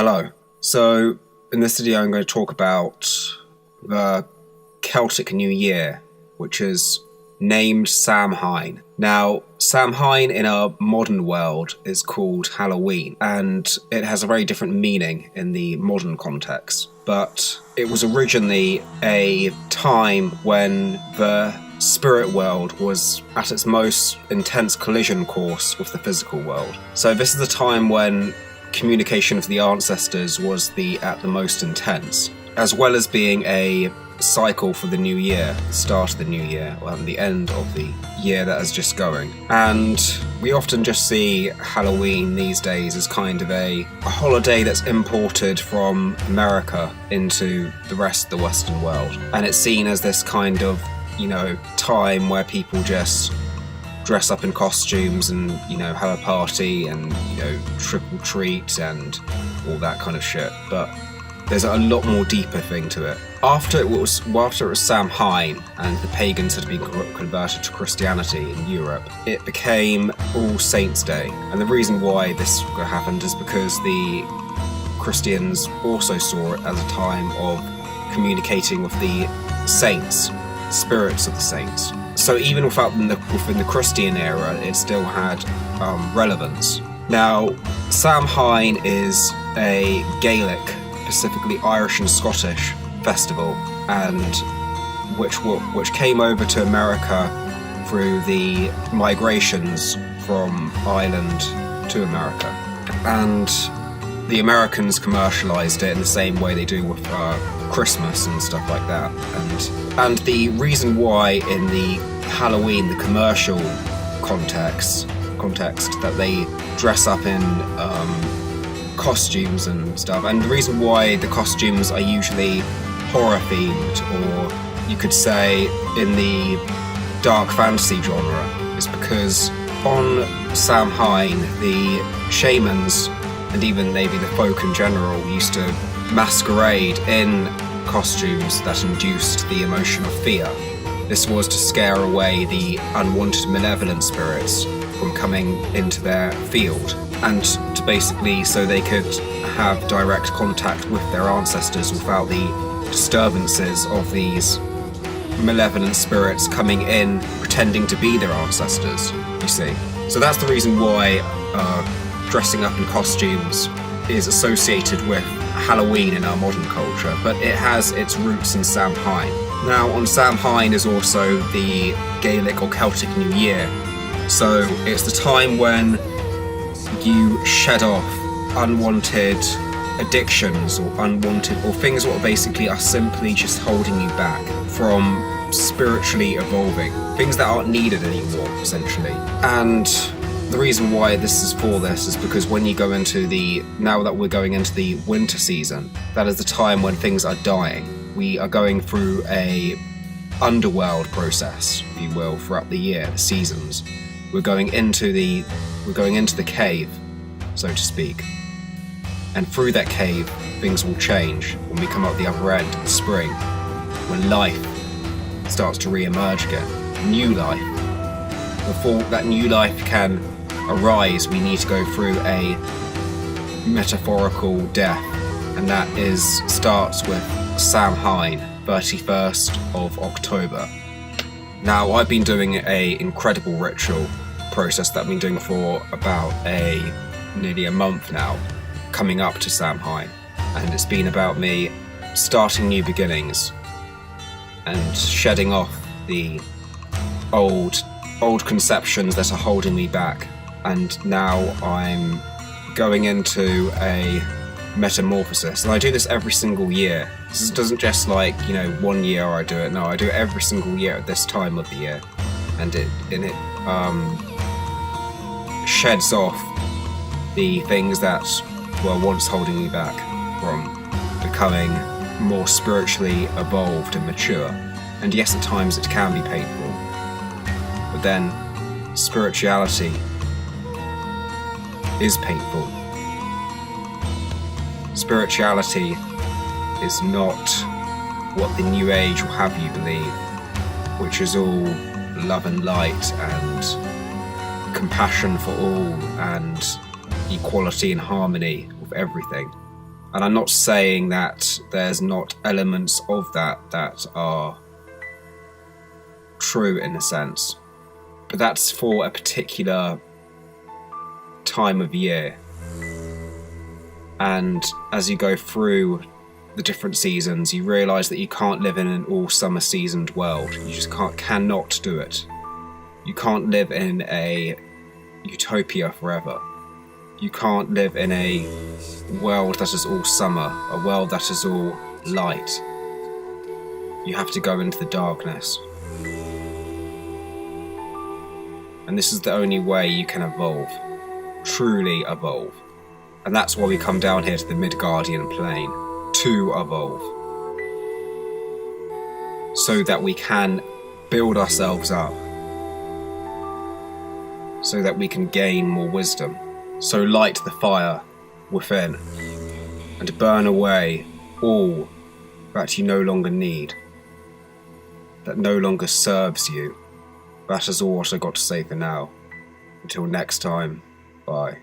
Hello. So, in this video I'm going to talk about the Celtic New Year, which is named Samhain. Now, Samhain in our modern world is called Halloween, and it has a very different meaning in the modern context. But it was originally a time when the spirit world was at its most intense collision course with the physical world. So this is a time when communication with the ancestors was at the most intense, as well as being a cycle for the new year, the start of the new year, and the end of the year that is just going. And we often just see Halloween these days as kind of a holiday that's imported from America into the rest of the Western world. And it's seen as this kind of, time where people just dress up in costumes and, have a party and, trick or treat and all that kind of shit. But there's a lot more deeper thing to it. After it was Samhain and the pagans had been converted to Christianity in Europe, it became All Saints' Day. And the reason why this happened is because the Christians also saw it as a time of communicating with the saints, spirits of the saints. So even within the Christian era, it still had relevance. Now, Samhain is a Gaelic, specifically Irish and Scottish festival, and which came over to America through the migrations from Ireland to America. And the Americans commercialized it in the same way they do with Christmas and stuff like that. And the reason why in the Halloween, the commercial context that they dress up in costumes and stuff, and the reason why the costumes are usually horror themed, or you could say in the dark fantasy genre, is because on Samhain the shamans and even maybe the folk in general used to masquerade in costumes that induced the emotion of fear. This was to scare away the unwanted malevolent spirits from coming into their field, and to basically so they could have direct contact with their ancestors without the disturbances of these malevolent spirits coming in pretending to be their ancestors, you see. So that's the reason why dressing up in costumes is associated with Halloween in our modern culture, but it has its roots in Samhain. Now, on Samhain is also the Gaelic or Celtic New Year, so it's the time when you shed off unwanted addictions or things that basically are simply just holding you back from spiritually evolving, things that aren't needed anymore, essentially. And the reason why this is because when you go into now that we're going into the winter season, that is the time when things are dying. We are going through a underworld process, if you will, throughout the year, the seasons. We're going into the cave, so to speak. And through that cave, things will change when we come out the other end in spring, when life starts to re-emerge again. New life. Before that new life can arise, we need to go through a metaphorical death, and that starts with Samhain, 31st of October. Now, I've been doing an incredible ritual process that I've been doing for about nearly a month now, coming up to Samhain, and it's been about me starting new beginnings and shedding off the old conceptions that are holding me back. And now I'm going into a metamorphosis, and I do this every single year. This doesn't just 1 year I do it. No, I do it every single year at this time of the year, and it sheds off the things that were once holding me back from becoming more spiritually evolved and mature. And yes, at times it can be painful, but then spirituality is painful. Spirituality is not what the New Age will have you believe, which is all love and light and compassion for all and equality and harmony with everything. And I'm not saying that there's not elements of that are true in a sense, but that's for a particular time of year. And as you go through the different seasons, you realise that you can't live in an all-summer seasoned world. You just cannot do it. You can't live in a utopia forever. You can't live in a world that is all summer, a world that is all light. You have to go into the darkness. And this is the only way you can evolve, truly evolve. And that's why we come down here to the Midgardian plane, to evolve. So that we can build ourselves up. So that we can gain more wisdom. So light the fire within and burn away all that you no longer need, that no longer serves you. That is all what I got to say for now. Until next time, bye.